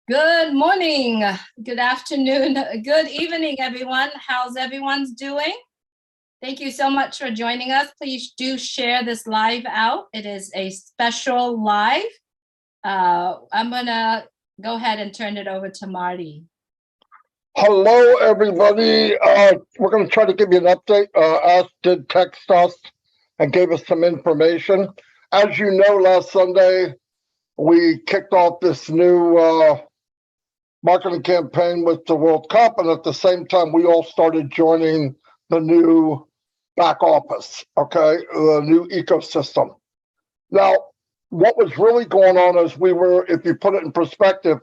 Good morning, good afternoon, good evening, everyone. How's everyone's doing? Thank you so much for joining us. Please do share this live out. It is a special live. I'm gonna go ahead and turn it over to Marty. Hello, everybody. We're going to try to give you an update. Ash did text us and gave us some information. As you know, last Sunday, we kicked off this new marketing campaign with the World Cup, and at the same time, we all started joining the new back office, okay, the new ecosystem. Now, what was really going on is if you put it in perspective,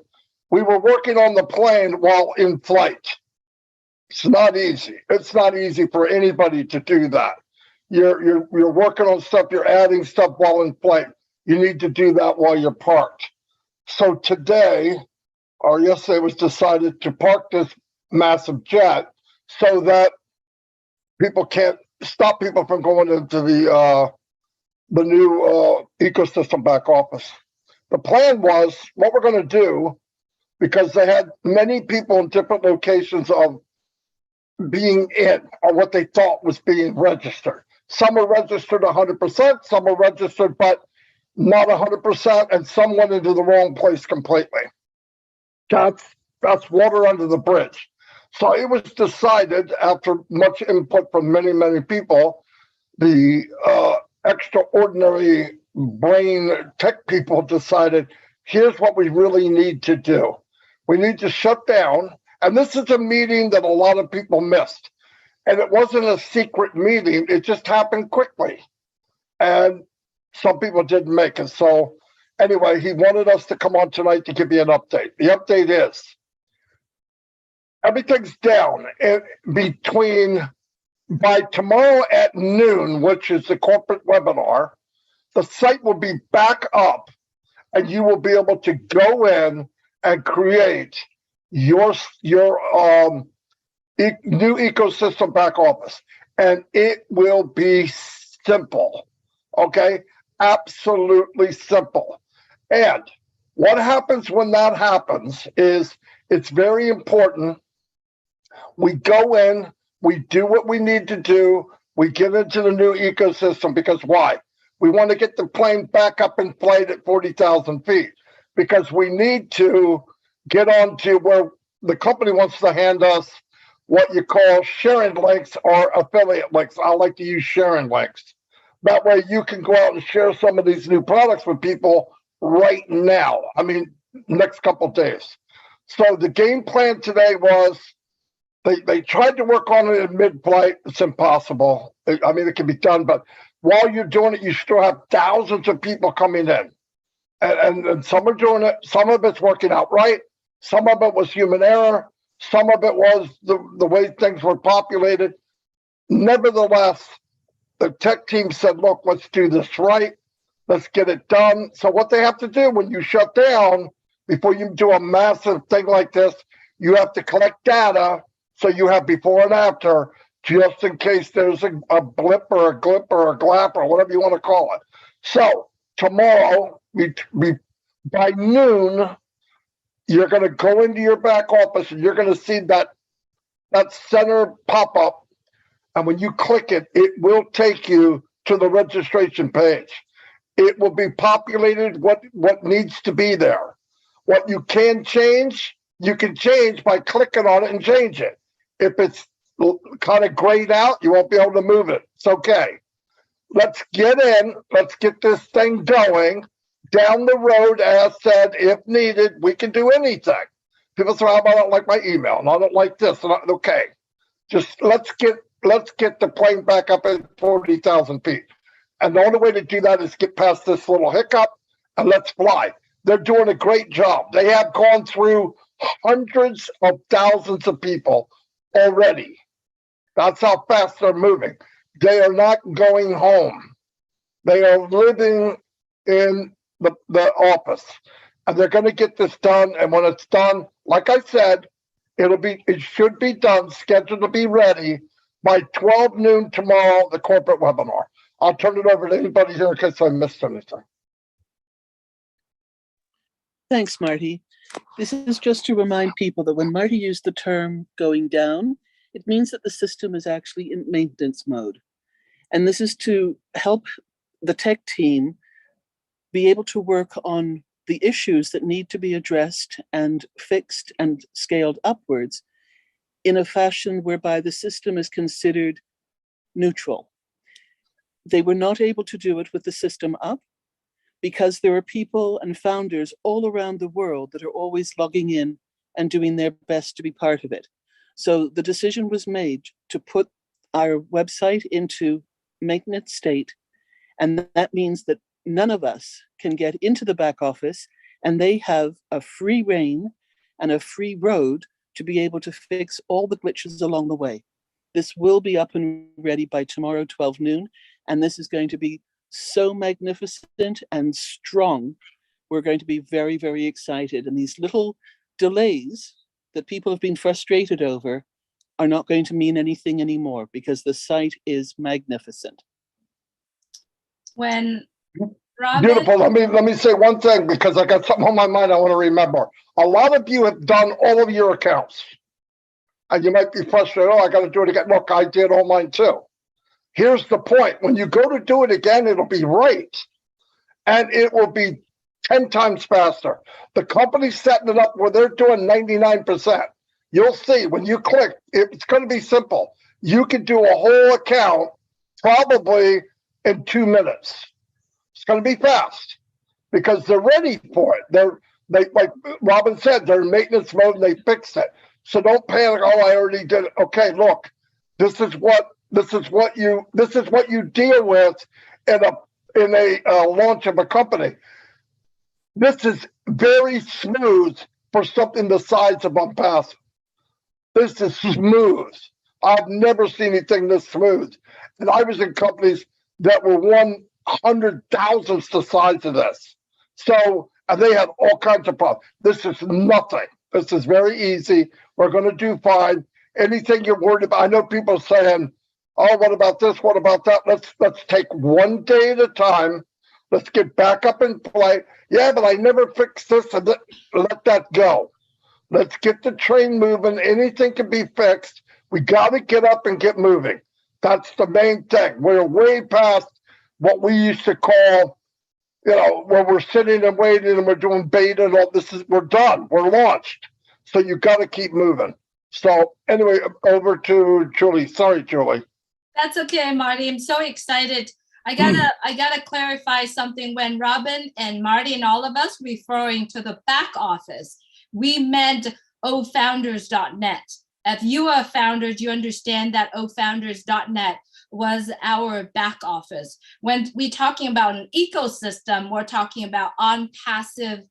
we were working on the plane while in flight. It's not easy. It's not easy for anybody to do that. You're working on stuff, you're adding stuff while in flight. You need to do that while you're parked. So today, or yesterday, it was decided to park this massive jet so that people can't stop people from going into the new ecosystem back office. The plan was what we're going to do, because they had many people in different locations of being in, or what they thought was being registered. Some are registered 100%, some are registered but not 100%, and some went into the wrong place completely. That's water under the bridge. So it was decided, after much input from many, many people, the extraordinary brain tech people decided, here's what we really need to do. We need to shut down. And this is a meeting that a lot of people missed. And it wasn't a secret meeting. It just happened quickly. And some people didn't make it. So anyway, he wanted us to come on tonight to give you an update. The update is everything's down by tomorrow at noon, which is the corporate webinar. The site will be back up and you will be able to go in and create your new ecosystem back office. And it will be simple, okay? Absolutely simple. And what happens when that happens is it's very important. We go in, we do what we need to do, we get into the new ecosystem, because why? We want to get the plane back up in flight at 40,000 feet, because we need to get on to where the company wants to hand us what you call sharing links or affiliate links. I like to use sharing links. That way you can go out and share some of these new products with people right now. I mean, next couple of days. So the game plan today was they tried to work on it in mid-flight. It's impossible. I mean, it can be done, but while you're doing it, you still have thousands of people coming in. And some are doing it. Some of it's working out right. Some of it was human error. Some of it was the way things were populated. Nevertheless, the tech team said, look, let's do this right. Let's get it done. So what they have to do when you shut down, before you do a massive thing like this, you have to collect data. So you have before and after, just in case there's a blip or a glip or a glap or whatever you want to call it. So tomorrow, by noon, you're going to go into your back office and you're going to see that center pop up. And when you click it, it will take you to the registration page. It will be populated what needs to be there. What you can change by clicking on it and change it. If it's kind of grayed out, you won't be able to move it. It's okay. Let's get in. Let's get this thing going. Down the road, as said, if needed, we can do anything. People say, I don't like my email, and I don't like this. And okay, just let's get the plane back up at 40,000 feet. And the only way to do that is get past this little hiccup and let's fly. They're doing a great job. They have gone through hundreds of thousands of people already. That's how fast they're moving. They are not going home. They are living in the office, and they're going to get this done. And when it's done, like I said, it should be done, scheduled to be ready by 12 noon tomorrow, the corporate webinar. I'll turn it over to anybody here in case I missed anything. Thanks, Marty. This is just to remind people that when Marty used the term going down, it means that the system is actually in maintenance mode. And this is to help the tech team be able to work on the issues that need to be addressed and fixed and scaled upwards in a fashion whereby the system is considered neutral. They were not able to do it with the system up because there are people and founders all around the world that are always logging in and doing their best to be part of it. So the decision was made to put our website into maintenance state. And that means that none of us can get into the back office, and they have a free rein and a free road to be able to fix all the glitches along the way. This will be up and ready by tomorrow, 12 noon, and this is going to be so magnificent and strong. We're going to be very, very excited. And these little delays that people have been frustrated over are not going to mean anything anymore because the site is magnificent. When Robin, Beautiful. Let me say one thing because I got something on my mind I want to remember. A lot of you have done all of your accounts. And you might be frustrated, oh, I got to do it again. Look, I did all mine too. Here's the point. When you go to do it again, it'll be right. And it will be 10 times faster. The company's setting it up where they're doing 99%. You'll see when you click, it's going to be simple. You can do a whole account probably in 2 minutes. It's going to be fast because they're ready for it. They like Robin said, they're in maintenance mode and they fixed it. So don't panic. Oh, I already did it. Okay, look, this is what you deal with in a launch of a company. This is very smooth for something the size of Unpassive. This is smooth. I've never seen anything this smooth. And I was in companies that were 100,000th the size of this. So, and they had all kinds of problems. This is nothing. This is very easy. We're going to do fine. Anything you're worried about, I know people are saying, oh, what about this? What about that? Let's take one day at a time. Let's get back up and play. Yeah, but I never fixed this. And let that go. Let's get the train moving. Anything can be fixed. We got to get up and get moving. That's the main thing. We're way past what we used to call, where we're sitting and waiting and we're doing beta and all this. We're done. We're launched. So you got to keep moving. So anyway, over to Julie. Sorry, Julie. that's okay, Marty. I'm so excited. I gotta clarify something. When Robin and Marty and all of us referring to the back office, we meant ofounders.net. If you are founders, you understand that ofounders.net was our back office. When we're talking about an ecosystem, we're talking about Unpassive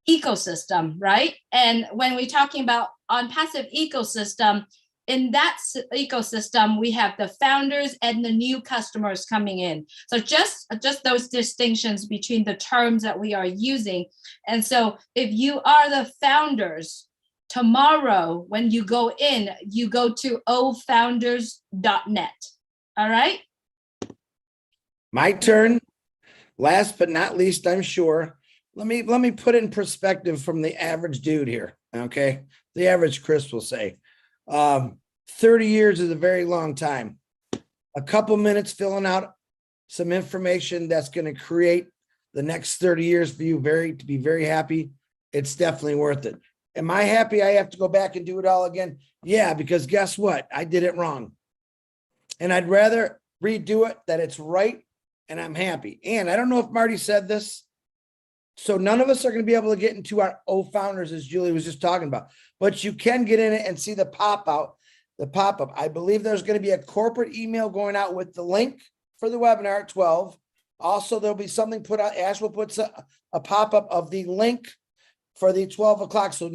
ecosystem, right? And when we're talking about Unpassive ecosystem, in that ecosystem, we have the founders and the new customers coming in. So just those distinctions between the terms that we are using. And so if you are the founders, tomorrow when you go in, you go to ofounders.net. All right? My turn. Last but not least, I'm sure. Let me put it in perspective from the average dude here. Okay. The average Chris will say. 30 years is a very long time. A couple minutes filling out some information that's going to create the next 30 years for you to be very happy. It's definitely worth it. Am I happy I have to go back and do it all again? Yeah, because guess what? I did it wrong. And I'd rather redo it that it's right and I'm happy. And I don't know if Marty said this. So none of us are going to be able to get into our Founders, as Julie was just talking about, but you can get in it and see the pop-up. I believe there's going to be a corporate email going out with the link for the webinar at 12. Also, there'll be something put out. Ash will put a pop-up of the link for the 12 o'clock. So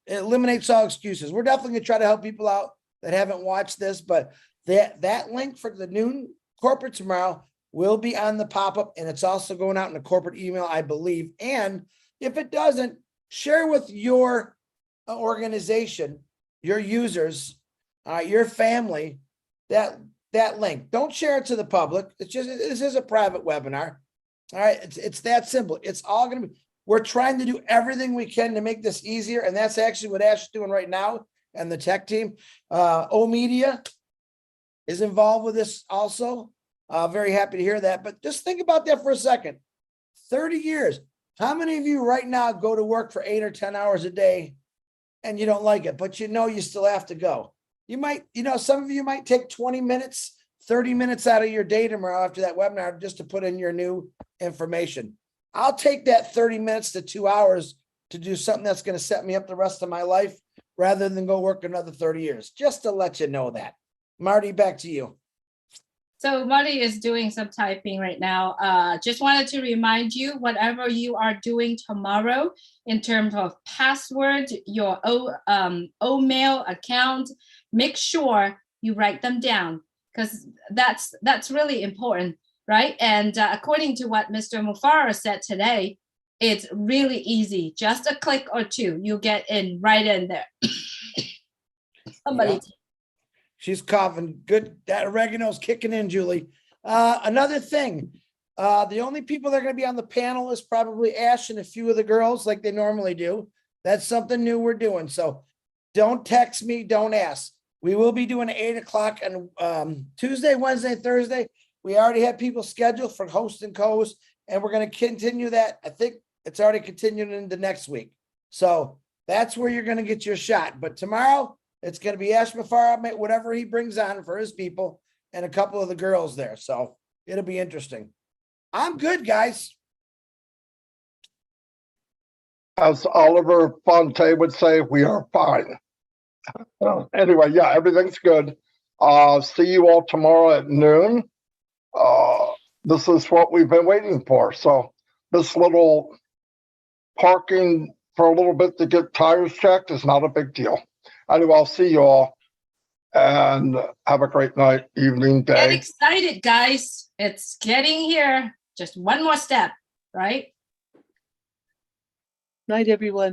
it eliminates all excuses. We're definitely going to try to help people out that haven't watched this, but that link for the noon corporate tomorrow will be on the pop-up, and it's also going out in a corporate email, I believe. And if it doesn't, share with your organization, your users, your family, that link. Don't share it to the public. This is a private webinar. All right. It's that simple. It's all going to be, We're trying to do everything we can to make this easier. And that's actually what Ash is doing right now and the tech team. O Media is involved with this also. Very happy to hear that. But just think about that for a second. 30 years. How many of you right now go to work for 8 or 10 hours a day and you don't like it, but you know you still have to go? You might, some of you might take 20 minutes, 30 minutes out of your day tomorrow after that webinar just to put in your new information. I'll take that 30 minutes to 2 hours to do something that's going to set me up the rest of my life rather than go work another 30 years, just to let you know that. Marty, back to you. So Marty is doing some typing right now. Just wanted to remind you, whatever you are doing tomorrow in terms of password, your Omail account, make sure you write them down, because that's really important, right? And according to what Mr. Mufara said today, it's really easy. Just a click or two, you get in right in there. Somebody. Yeah. She's coughing. Good. That oregano's kicking in, Julie. Another thing, the only people that are going to be on the panel is probably Ash and a few of the girls like they normally do. That's something new we're doing. So don't text me. Don't ask. We will be doing 8 o'clock on Tuesday, Wednesday, Thursday. We already have people scheduled for host and co-host, and we're going to continue that. I think it's already continuing into next week. So that's where you're going to get your shot. But tomorrow, it's going to be Ash Mufara, whatever he brings on for his people, and a couple of the girls there. So it'll be interesting. I'm good, guys. As Oliver Fonte would say, we are fine. Anyway, yeah, everything's good. See you all tomorrow at noon. This is what we've been waiting for. So this little parking for a little bit to get tires checked is not a big deal. Anyway, I'll see you all and have a great night, evening, day. Get excited, guys. It's getting here. Just one more step, right? Night, everyone.